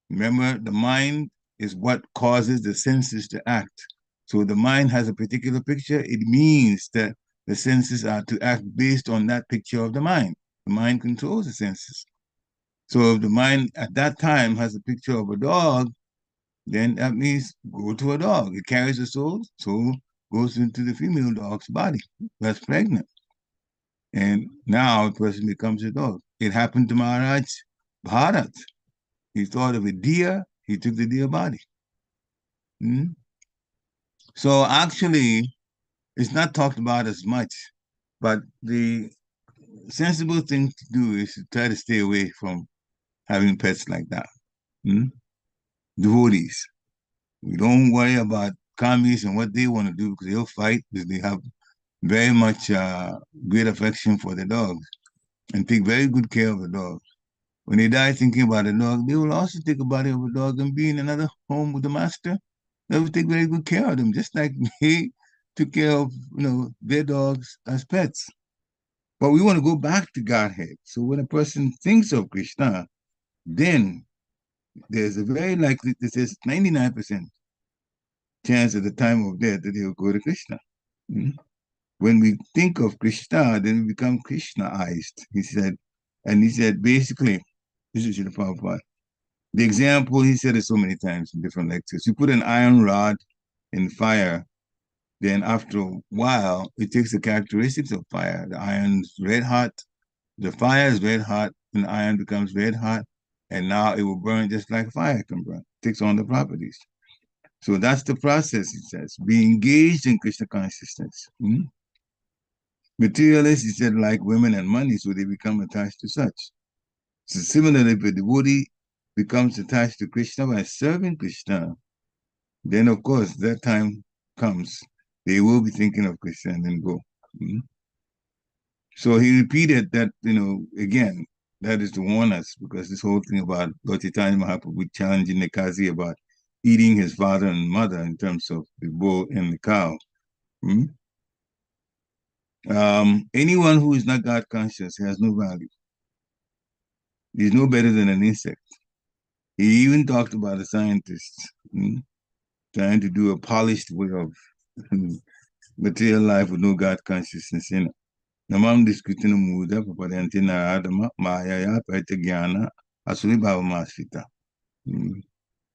Remember, the mind is what causes the senses to act. So the mind has a particular picture. It means that the senses are to act based on that picture of the mind. The mind controls the senses. So if the mind at that time has a picture of a dog, then that means go to a dog. It carries the soul, soul goes into the female dog's body that's pregnant. And now the person becomes a dog. It happened to Mahārāja Parīkṣit. He thought of a deer, he took the deer body. So actually, it's not talked about as much, but the sensible thing to do is to try to stay away from having pets like that. Devotees. We don't worry about commies and what they want to do, because they'll fight, because they have very much great affection for the dogs and take very good care of the dogs. When they die thinking about a dog, they will also take a body of a dog and be in another home with the master. They will take very good care of them, just like they took care of their dogs as pets. But we want to go back to Godhead. So when a person thinks of Krishna, then there's a very likely, this is 99% chance at the time of death that he'll go to Krishna. When we think of Krishna, then we become Krishnaized, he said. And he said, basically, this is Srila Prabhupada. The example, he said it so many times in different lectures. You put an iron rod in fire, then after a while, it takes the characteristics of fire. The iron's red hot, the fire is red hot, and the iron becomes red hot, and now it will burn just like fire can burn. It takes on the properties. So that's the process, he says. Be engaged in Krishna consciousness. Materialists, he said, like women and money, so they become attached to such. So similarly, if a devotee becomes attached to Krishna by serving Krishna, then of course that time comes, they will be thinking of Krishna and then go. So he repeated that, again, that is to warn us, because this whole thing about Lord Chaitanya Mahaprabhu challenging the Kazi about eating his father and mother in terms of the bull and the cow. Anyone who is not God conscious has no value. He's no better than an insect. He even talked about a scientist trying to do a polished way of material life with no God consciousness in it. Namam diskutina muda papadantina adama ājahārāśva medhāṁs asuri bhavamasvita.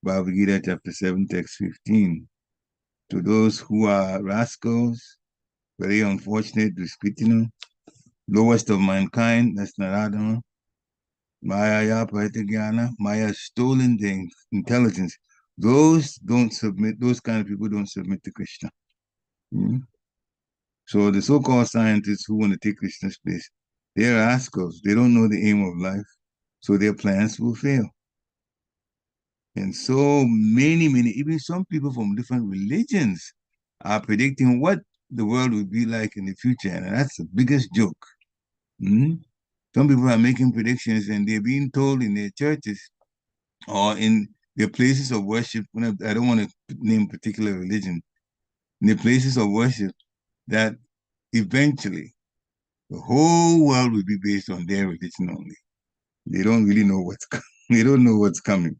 Bhagavad Gita chapter 7, text 15. To those who are rascals, very unfortunate, Duskritina, lowest of mankind, that's Naradama, Maya stolen the intelligence. Those kind of people don't submit to Krishna. So the so-called scientists who want to take Krishna's place, they're rascals. They don't know the aim of life, so their plans will fail. And so many, even some people from different religions are predicting what the world will be like in the future, and that's the biggest joke. Some people are making predictions and they're being told in their churches or in their places of worship. I don't want to name particular religion. In the places of worship, that eventually the whole world will be based on their religion only. They don't really know what's coming. They don't know what's coming.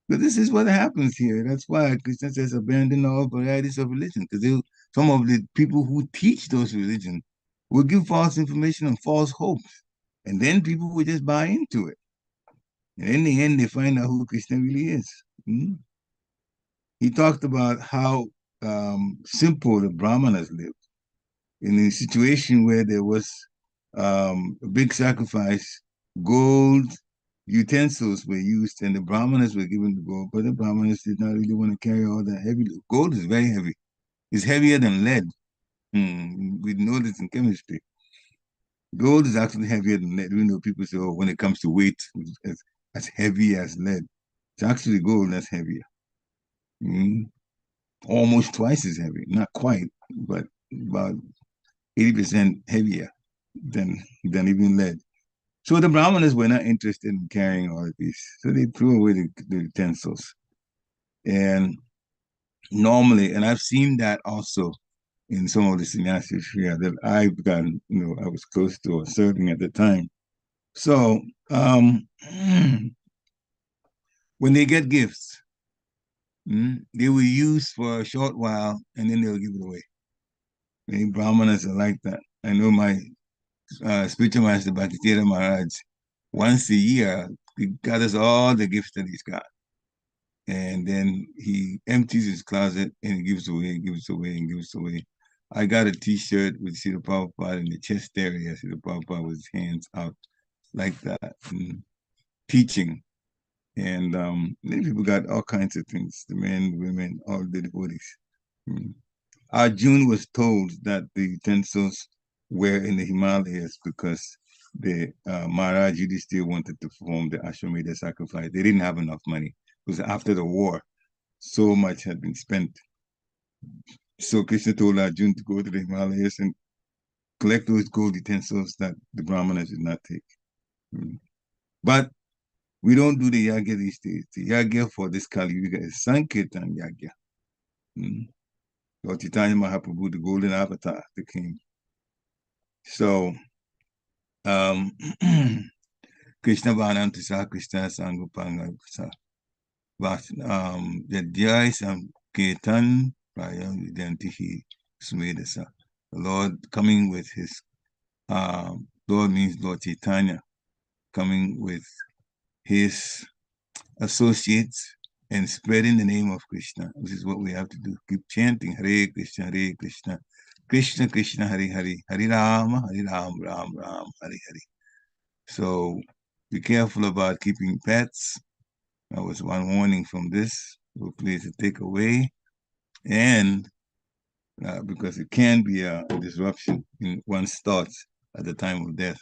But this is what happens here. That's why Krishna says abandon all varieties of religion, because some of the people who teach those religions will give false information and false hopes. And then people will just buy into it. And in the end, they find out who Krishna really is. He talked about how simple the Brahmanas lived. In a situation where there was a big sacrifice, gold utensils were used and the Brahmanas were given the gold, but the Brahmanas did not really want to carry all that heavy. Gold is very heavy. It's heavier than lead. We know this in chemistry. Gold is actually heavier than lead. We know people say, oh, when it comes to weight, it's as heavy as lead. It's actually gold that's heavier. Almost twice as heavy. Not quite, but about 80% heavier than even lead. So the Brahmanas were not interested in carrying all of these. So they threw away the utensils. And normally, and I've seen that also in some of the sannyasins here that I've gotten, I was close to or serving at the time. So when they get gifts, they will use for a short while and then they'll give it away. Many Brahmanas are like that. I know my spiritual master Bhakti Mahārāja, once a year, he gathers all the gifts that he's got. And then he empties his closet and gives away, gives away, and gives away. I got a t-shirt with Srila Prabhupada in the chest area, Srila Prabhupada with his hands out like that, teaching. And many people got all kinds of things, the men, the women, all the devotees. Arjuna was told that the utensils were in the Himalayas because the Mahārāja Yudhishthira wanted to perform the Ashwamedha sacrifice. They didn't have enough money. It was after the war. So much had been spent. So Krishna told Arjuna to go to the Himalayas and collect those gold utensils that the Brahmanas did not take. But we don't do the yagya these days. The yagya for this Kali Yuga is Sankirtan yagya. Lord Chaitanya Mahaprabhu, the golden avatar, the king. So, Krishna Bhanam Tisa Krishna Sangupanga Kusa. Yadhyai Sankirtan Prayam Vidantihi Sumedasa. The Lord coming with his, Lord means Lord Chaitanya, coming with his associates and spreading the name of Krishna. This is what we have to do. Keep chanting Hare Krishna, Krishna Krishna, Hare Hare, Hare Rama, Ram Ram, Hare Hare. So be careful about keeping pets. That was one warning from this. Hopefully it's a takeaway. And because it can be a disruption in one's thoughts at the time of death.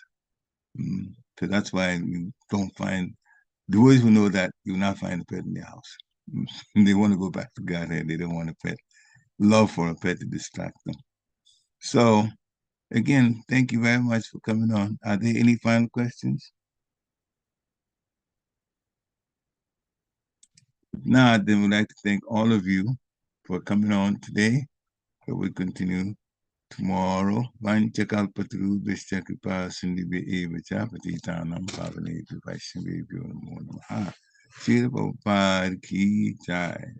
So that's why you don't find, those who know that, you will not find a pet in their house. They want to go back to Godhead. They don't want a pet. Love for a pet to distract them. So, again, thank you very much for coming on. Are there any final questions? If not, then we'd like to thank all of you for coming on today. So we'll continue tomorrow. Vanchakalpatru Vishya Kripa Sindhibhe Evacha Patitanam Pavanetu Vaishnavebhyo Namo Namaha. Srila Prabhupada Ki Jai.